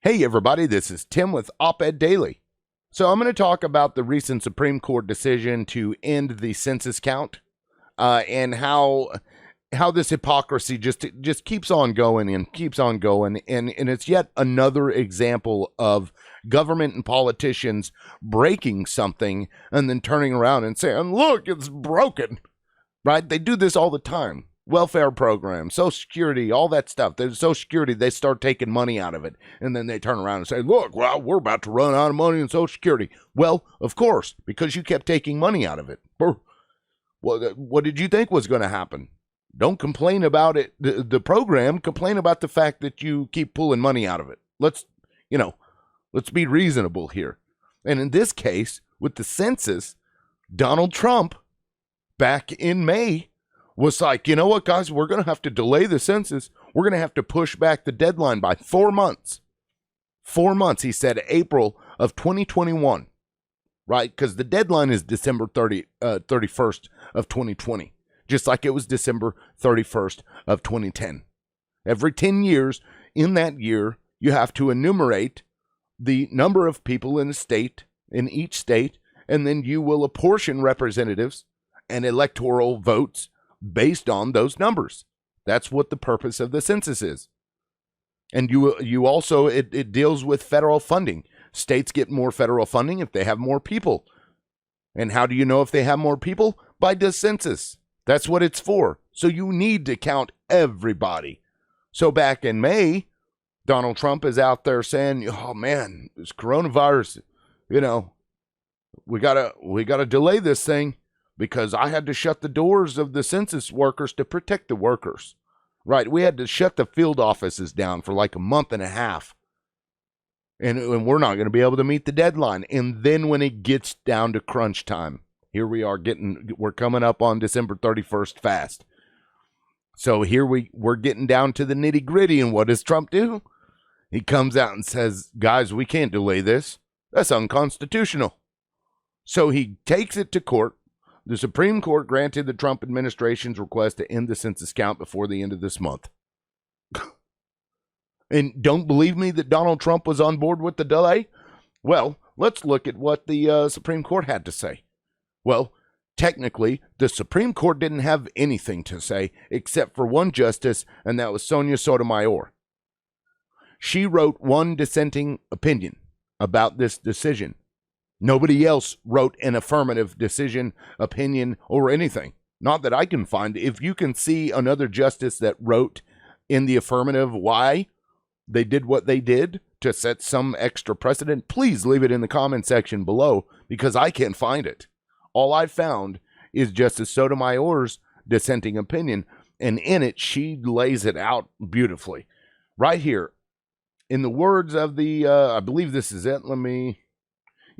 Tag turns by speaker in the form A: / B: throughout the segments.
A: Hey everybody, this is Tim with Op-Ed Daily. So I'm going to talk about the recent Supreme Court decision to end the census count, and how this hypocrisy just keeps on going and keeps on going, and it's yet another example of government and politicians breaking something and then turning around and saying, "Look, it's broken." Right? They do this all the time. Welfare programs, Social Security, all that stuff. There's Social Security, they start taking money out of it. And then they turn around and say, "Look, well, we're about to run out of money in Social Security." Well, of course, because you kept taking money out of it. What did you think was going to happen? Don't complain about it, the program. Complain about the fact that you keep pulling money out of it. Let's be reasonable here. And in this case, with the census, Donald Trump, back in May, was like, "You know what, guys, we're going to have to delay the census. We're going to have to push back the deadline by 4 months. 4 months," he said, April of 2021, right? Because the deadline is December 31st of 2020, just like it was December 31st of 2010. Every 10 years, in that year, you have to enumerate the number of people in each state, and then you will apportion representatives and electoral votes based on those numbers. That's what the purpose of the census is. And you also, it deals with federal funding. States get more federal funding if they have more people. And how do you know if they have more people? By the census. That's what it's for. So you need to count everybody. So back in May, Donald Trump is out there saying, "Oh man, this coronavirus, we gotta delay this thing, because I had to shut the doors of the census workers to protect the workers." Right? We had to shut the field offices down for like a month and a half. And we're not going to be able to meet the deadline. And then when it gets down to crunch time, here we are we're coming up on December 31st fast. So here we're getting down to the nitty gritty. And what does Trump do? He comes out and says, "Guys, we can't delay this. That's unconstitutional." So he takes it to court. The Supreme Court granted the Trump administration's request to end the census count before the end of this month. And don't believe me that Donald Trump was on board with the delay? Well, let's look at what the Supreme Court had to say. Well, technically, the Supreme Court didn't have anything to say except for one justice, and that was Sonia Sotomayor. She wrote one dissenting opinion about this decision. Nobody else wrote an affirmative decision, opinion, or anything. Not that I can find. If you can see another justice that wrote in the affirmative why they did what they did to set some extra precedent, please leave it in the comment section below, because I can't find it. All I found is Justice Sotomayor's dissenting opinion, and in it, she lays it out beautifully. Right here, in the words of the, I believe this is it.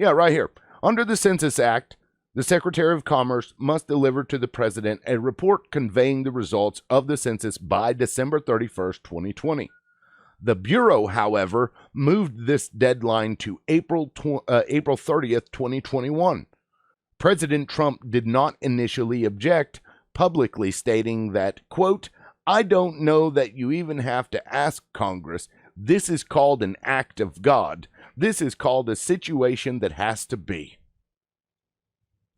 A: Right here. Under the Census Act, the Secretary of Commerce must deliver to the President a report conveying the results of the census by December 31st, 2020. The Bureau, however, moved this deadline to April 30th, 2021. President Trump did not initially object, publicly stating that, quote, "I don't know that you even have to ask Congress. This is called an act of God. This is called a situation that has to be."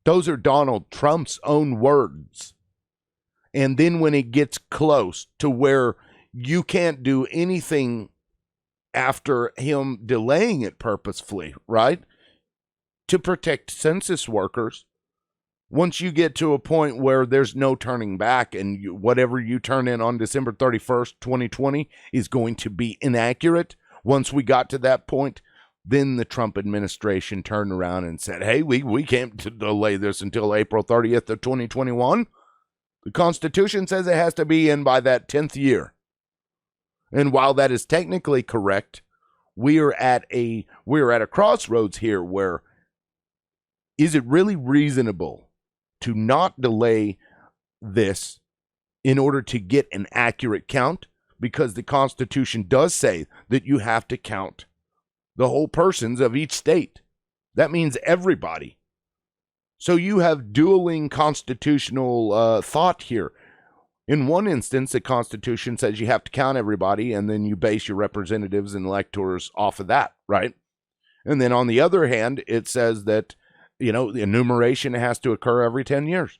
A: Those are Donald Trump's own words. And then when it gets close to where you can't do anything after him delaying it purposefully, right, to protect census workers, once you get to a point where there's no turning back, and whatever you turn in on December 31st, 2020 is going to be inaccurate, once we got to that point, then the Trump administration turned around and said, "Hey, we can't delay this until April 30th of 2021. The Constitution says it has to be in by that 10th year." And while that is technically correct, we're at a crossroads here where, is it really reasonable to not delay this in order to get an accurate count? Because the Constitution does say that you have to count the whole persons of each state. That means everybody. So you have dueling constitutional thought here. In one instance, the Constitution says you have to count everybody, and then you base your representatives and electors off of that, right? And then on the other hand, it says that, the enumeration has to occur every 10 years.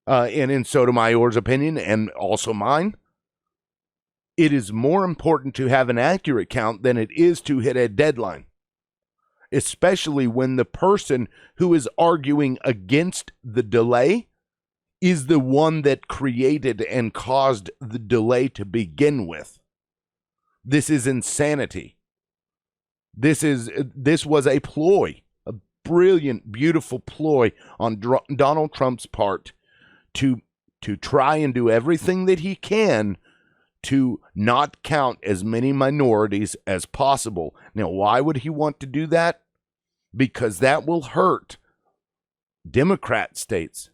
A: And in Sotomayor's opinion, and also mine, it is more important to have an accurate count than it is to hit a deadline, especially when the person who is arguing against the delay is the one that created and caused the delay to begin with. This is insanity. This was a ploy, a brilliant, beautiful ploy on Donald Trump's part to try and do everything that he can to not count as many minorities as possible. Now, why would he want to do that? Because that will hurt Democrat states.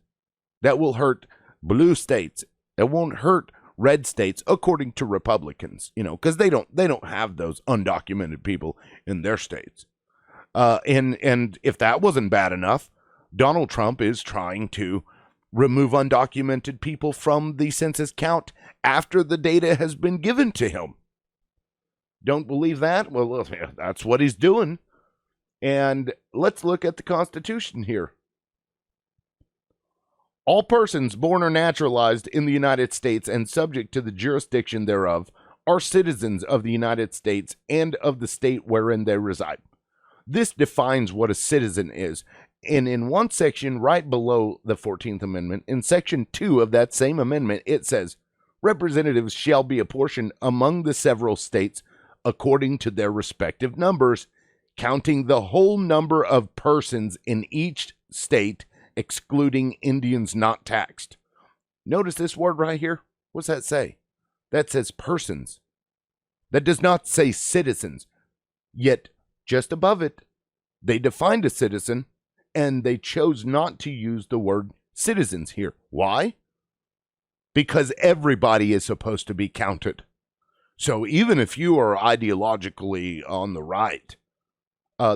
A: That will hurt blue states. That won't hurt red states, according to Republicans, because they don't have those undocumented people in their states. And if that wasn't bad enough, Donald Trump is trying to remove undocumented people from the census count after the data has been given to him. Don't believe that? Well, that's what he's doing. And let's look at the Constitution here. All persons born or naturalized in the United States and subject to the jurisdiction thereof are citizens of the United States and of the state wherein they reside. This defines what a citizen is. And in one section right below the 14th Amendment, in Section 2 of that same amendment, it says, representatives shall be apportioned among the several states according to their respective numbers, counting the whole number of persons in each state, excluding Indians not taxed. Notice this word right here. What's that say? That says persons. That does not say citizens. Yet, just above it, they defined a citizen, and they chose not to use the word citizens here. Why? Because everybody is supposed to be counted. So even if you are ideologically on the right,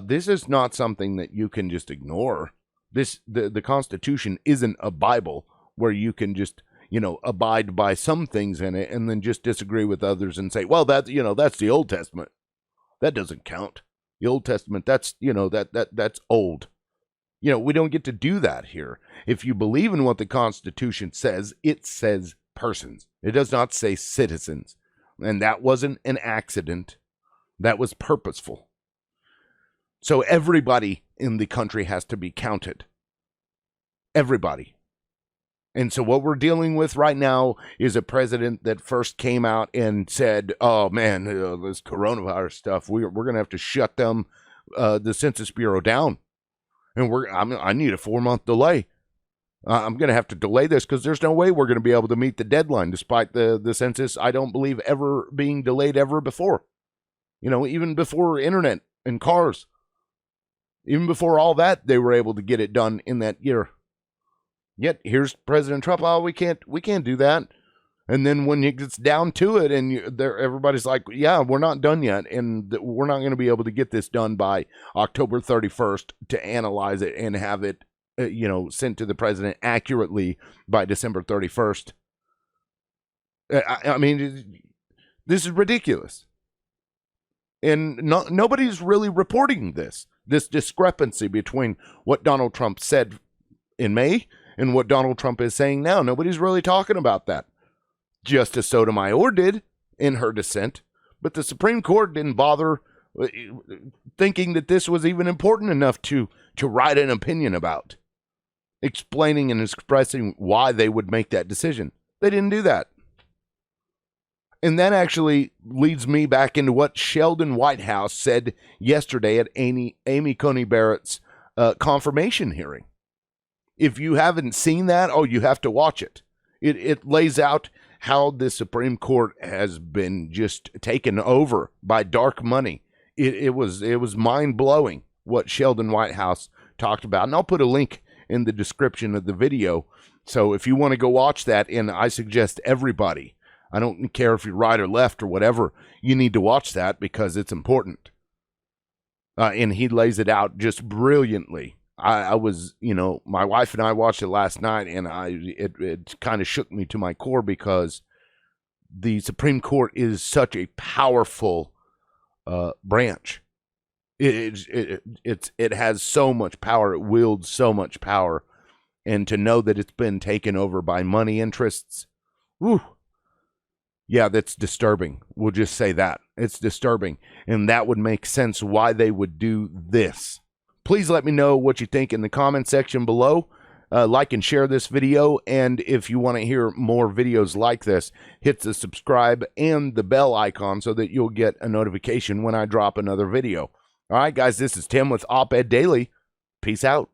A: this is not something that you can just ignore. The Constitution isn't a Bible where you can just, abide by some things in it and then just disagree with others and say, well, that's the Old Testament. That doesn't count. The Old Testament, that's old. We don't get to do that here. If you believe in what the Constitution says, it says persons. It does not say citizens. And that wasn't an accident. That was purposeful. So everybody in the country has to be counted. Everybody. And so what we're dealing with right now is a president that first came out and said, oh, man, this coronavirus stuff, we're going to have to shut the Census Bureau down. And I need a 4-month delay. I'm going to have to delay this because there's no way we're going to be able to meet the deadline, despite the census, I don't believe, ever being delayed ever before. Even before internet and cars. Even before all that, they were able to get it done in that year. Yet here's President Trump. Oh, we can't do that. And then when it gets down to it, and everybody's like, yeah, we're not done yet, and we're not going to be able to get this done by October 31st to analyze it and have it, sent to the president accurately by December 31st. I mean, this is ridiculous. And nobody's really reporting this discrepancy between what Donald Trump said in May and what Donald Trump is saying now. Nobody's really talking about that. Justice Sotomayor did in her dissent, but the Supreme Court didn't bother thinking that this was even important enough to write an opinion about, explaining and expressing why they would make that decision. They didn't do that. And that actually leads me back into what Sheldon Whitehouse said yesterday at Amy Coney Barrett's confirmation hearing. If you haven't seen that, you have to watch it. It lays out how the Supreme Court has been just taken over by dark money. It was mind-blowing what Sheldon Whitehouse talked about. And I'll put a link in the description of the video. So if you want to go watch that, and I suggest everybody, I don't care if you're right or left or whatever, you need to watch that because it's important. And he lays it out just brilliantly I was, my wife and I watched it last night, and it kind of shook me to my core, because the Supreme Court is such a powerful branch. It has so much power. It wields so much power, and to know that it's been taken over by money interests, whew, yeah, that's disturbing. We'll just say that. It's disturbing, and that would make sense why they would do this. Please let me know what you think in the comment section below. Like and share this video, and if you want to hear more videos like this, hit the subscribe and the bell icon so that you'll get a notification when I drop another video. All right, guys, this is Tim with Op-Ed Daily. Peace out.